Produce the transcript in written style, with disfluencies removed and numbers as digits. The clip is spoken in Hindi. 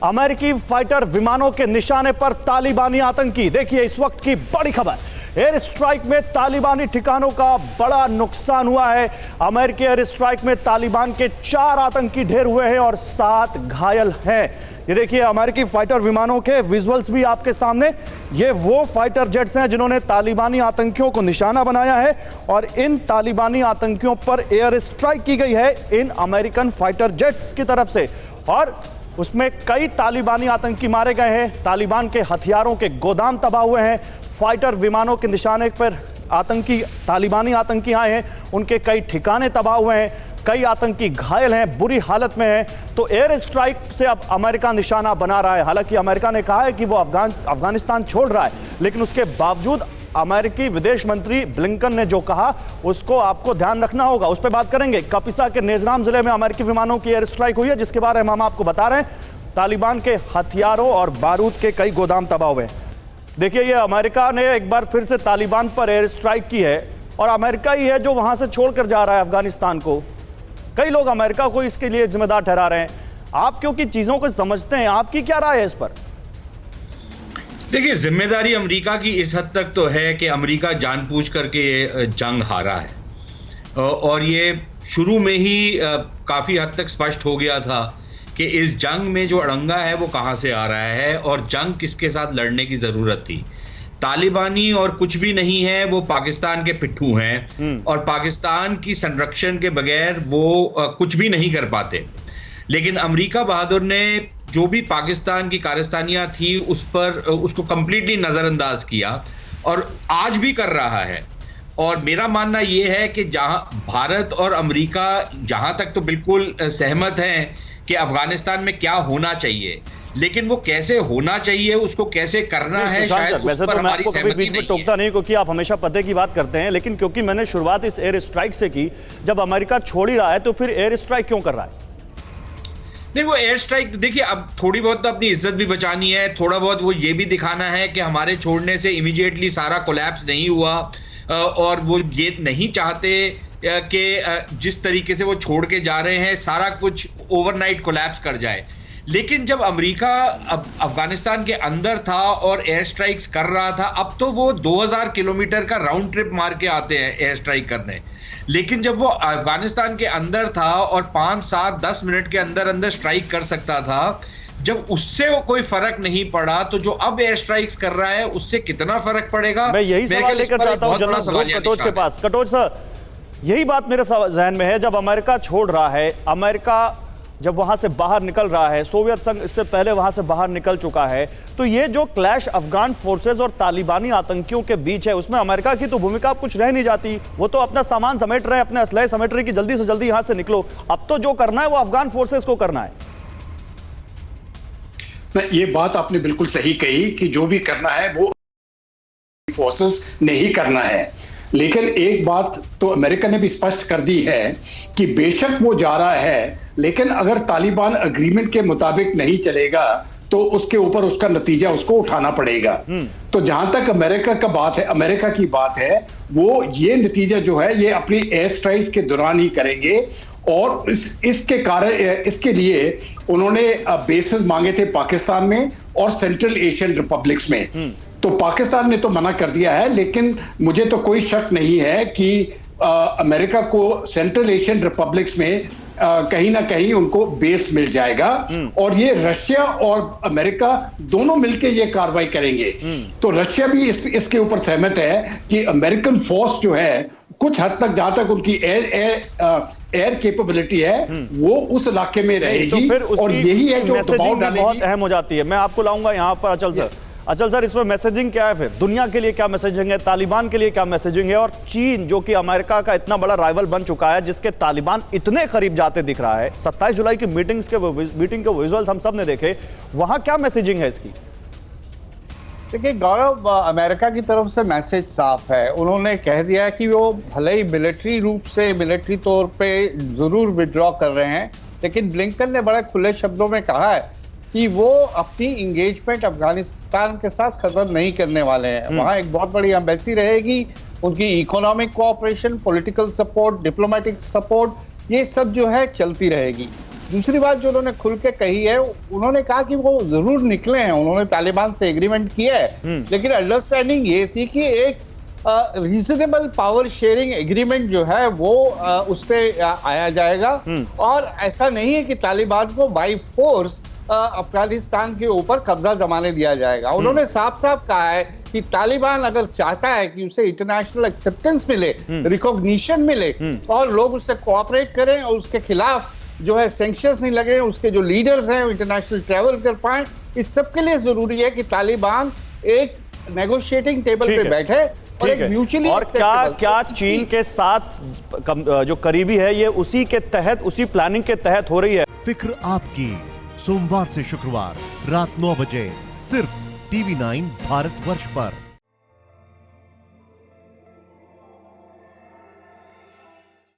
अमेरिकी फाइटर विमानों के निशाने पर तालिबानी आतंकी। देखिए इस वक्त की बड़ी खबर, एयर स्ट्राइक में तालिबानी ठिकानों का बड़ा नुकसान हुआ है। अमेरिकी एयर स्ट्राइक में तालिबान के 4 आतंकी ढेर हुए हैं और 7 घायल हैं। ये देखिए अमेरिकी फाइटर विमानों के विजुअल्स भी आपके सामने। ये वो फाइटर जेट्स हैं जिन्होंने तालिबानी आतंकियों को निशाना बनाया है और इन तालिबानी आतंकियों पर एयर स्ट्राइक की गई है इन अमेरिकन फाइटर जेट्स की तरफ से, और उसमें कई तालिबानी आतंकी मारे गए हैं। तालिबान के हथियारों के गोदाम तबाह हुए हैं। फाइटर विमानों के निशाने पर तालिबानी आतंकी आए हैं, उनके कई ठिकाने तबाह हुए हैं, कई आतंकी घायल हैं, बुरी हालत में हैं। तो एयर स्ट्राइक से अब अमेरिका निशाना बना रहा है। हालांकि अमेरिका ने कहा है कि वो अफगानिस्तान छोड़ रहा है, लेकिन उसके बावजूद अमेरिकी विदेश मंत्री ब्लिंकन ने जो कहा उसको आपको ध्यान रखना होगा। उस पर बात करेंगे। कपिसा के नेजराम जिले में अमेरिकी विमानों की एयर स्ट्राइक हुई है, जिसके बारे में हम आपको बता रहे हैं। तालिबान के हथियारों और बारूद के कई गोदाम तबाह हुए। देखिए ये अमेरिका ने एक बार फिर से तालिबान पर एयर स्ट्राइक की है और अमेरिका ही है जो वहां से छोड़कर जा रहा है अफगानिस्तान को। कई लोग अमेरिका को इसके लिए जिम्मेदार ठहरा रहे हैं। आप क्योंकि चीजों को समझते हैं, आपकी क्या राय है इस पर? देखिए, जिम्मेदारी अमेरिका की इस हद तक तो है कि अमेरिका जानबूझ करके ये जंग हारा है और ये शुरू में ही काफ़ी हद तक स्पष्ट हो गया था कि इस जंग में जो अड़ंगा है वो कहाँ से आ रहा है और जंग किसके साथ लड़ने की ज़रूरत थी। तालिबानी और कुछ भी नहीं है, वो पाकिस्तान के पिट्ठू हैं और पाकिस्तान की संरक्षण के बगैर वो कुछ भी नहीं कर पाते। लेकिन अमेरिका बहादुर ने जो भी पाकिस्तान की कारस्तानियां थी उसको कंप्लीटली नज़रअंदाज किया और आज भी कर रहा है। और मेरा मानना ये है कि जहां भारत और अमेरिका जहां तक तो बिल्कुल सहमत हैं कि अफगानिस्तान में क्या होना चाहिए, लेकिन वो कैसे होना चाहिए, उसको कैसे करना है, शायद उस पर हमारी सहमति बीच में टोकता नहीं, क्योंकि आप हमेशा पते की बात करते हैं। लेकिन क्योंकि मैंने शुरुआत इस एयर स्ट्राइक से की, जब अमेरिका छोड़ ही रहा है तो फिर एयर स्ट्राइक क्यों कर रहा है? नहीं, वो एयर स्ट्राइक देखिए, अब थोड़ी बहुत तो अपनी इज्जत भी बचानी है, थोड़ा बहुत वो ये भी दिखाना है कि हमारे छोड़ने से इमीडिएटली सारा कोलैप्स नहीं हुआ और वो ये नहीं चाहते कि जिस तरीके से वो छोड़ के जा रहे हैं सारा कुछ ओवरनाइट कोलैप्स कर जाए। लेकिन जब अमेरिका अफगानिस्तान के अंदर था और एयर स्ट्राइक्स कर रहा था, अब तो वो 2000 किलोमीटर का राउंड ट्रिप मार के आते हैं एयर स्ट्राइक करने। लेकिन जब वो अफगानिस्तान के अंदर था और 5, 7, 10 मिनट के अंदर अंदर स्ट्राइक कर सकता था, जब उससे वो कोई फर्क नहीं पड़ा, तो जो अब एयर स्ट्राइक्स कर रहा है उससे कितना फर्क पड़ेगा? मैं यही सवाल लेकर चाहता हूं जनरल कटोच के पास। कटोच सर, यही बात मेरे जहन में है। जब अमेरिका छोड़ रहा है, अमेरिका जब वहां से बाहर निकल रहा है, सोवियत संघ इससे पहले वहां से बाहर निकल चुका है, तो ये जो क्लैश अफगान फोर्सेस और तालिबानी आतंकियों के बीच है, उसमें अमेरिका की तो भूमिका कुछ रह नहीं जाती। वो तो अपना सामान समेट रहे, अपने असलहे समेट रहे कि जल्दी से जल्दी यहां से निकलो। अब तो जो करना है वो अफगान फोर्सेस को करना है। ये बात आपने बिल्कुल सही कही कि जो भी करना है वो फोर्सेस ने ही करना है। लेकिन एक बात तो अमेरिका ने भी स्पष्ट कर दी है कि बेशक वो जा रहा है, लेकिन अगर तालिबान एग्रीमेंट के मुताबिक नहीं चलेगा तो उसके ऊपर उसका नतीजा उसको उठाना पड़ेगा। तो जहां तक अमेरिका की बात है, वो ये नतीजा जो है ये अपनी एयर स्ट्राइक्स के दौरान ही करेंगे। और इसके कारण इसके लिए उन्होंने बेसेस मांगे थे पाकिस्तान में और सेंट्रल एशियन रिपब्लिक्स में। तो पाकिस्तान ने तो मना कर दिया है, लेकिन मुझे तो कोई शक नहीं है कि अमेरिका को सेंट्रल एशियन रिपब्लिक्स में कहीं ना कहीं उनको बेस मिल जाएगा और ये रशिया और अमेरिका दोनों मिलकर ये कार्रवाई करेंगे। तो रशिया भी इसके ऊपर सहमत है कि अमेरिकन फोर्स जो है कुछ हद तक, जहां तक उनकी एयर कैपेबिलिटी है, वो उस इलाके में रहेगी। तो फिर और यही है जो मैसेजिंग बहुत अहम हो जाती है। मैं आपको लाऊंगा यहाँ पर अचल सर। अचल सर, इसमें मैसेजिंग क्या है? फिर दुनिया के लिए क्या मैसेजिंग है, तालिबान के लिए क्या मैसेजिंग है, और चीन जो कि अमेरिका का इतना बड़ा राइवल बन चुका है, जिसके तालिबान इतने करीब जाते दिख रहा है। 27 जुलाई की मीटिंग के विजुअल्स हम सब ने देखे, वहां क्या मैसेजिंग है इसकी? देखिए गौरव, अमेरिका की तरफ से मैसेज साफ है। उन्होंने कह दिया कि वो भले ही मिलिट्री तौर पे जरूर विड्रॉ कर रहे हैं, लेकिन ब्लिंकन ने बड़े खुले शब्दों में कहा है कि वो अपनी इंगेजमेंट अफगानिस्तान के साथ खत्म नहीं करने वाले हैं। वहाँ एक बहुत बड़ी एम्बेसी रहेगी, उनकी economic cooperation, political support, diplomatic support, ये सब जो है चलती रहेगी। दूसरी बात जो उन्होंने खुल के कही है, उन्होंने कहा कि वो जरूर निकले हैं, उन्होंने तालिबान से एग्रीमेंट किया है, लेकिन अंडरस्टैंडिंग ये थी कि एक रीजनेबल पावर शेयरिंग एग्रीमेंट जो है वो उस पे आया जाएगा, और ऐसा नहीं है कि तालिबान को बाय फोर्स अफगानिस्तान के ऊपर कब्जा जमाने दिया जाएगा। उन्होंने साफ साफ कहा है कि तालिबान अगर चाहता है कि उसे इंटरनेशनल एक्सेप्टेंस मिले, रिकॉग्निशन मिले, और लोग उससे कोऑपरेट करें और उसके खिलाफ जो है सैंक्शंस नहीं लगे, उसके जो लीडर्स हैं इंटरनेशनल ट्रैवल कर पाए, इस सब के लिए जरूरी है कि तालिबान एक नेगोशिएटिंग टेबल पे बैठे और एक म्यूचुअली और क्या चीन के साथ जो करीबी है ये उसी के तहत, उसी प्लानिंग के तहत हो रही है। फिक्र आपकी, सोमवार से शुक्रवार रात 9 बजे सिर्फ TV9 भारतवर्ष पर।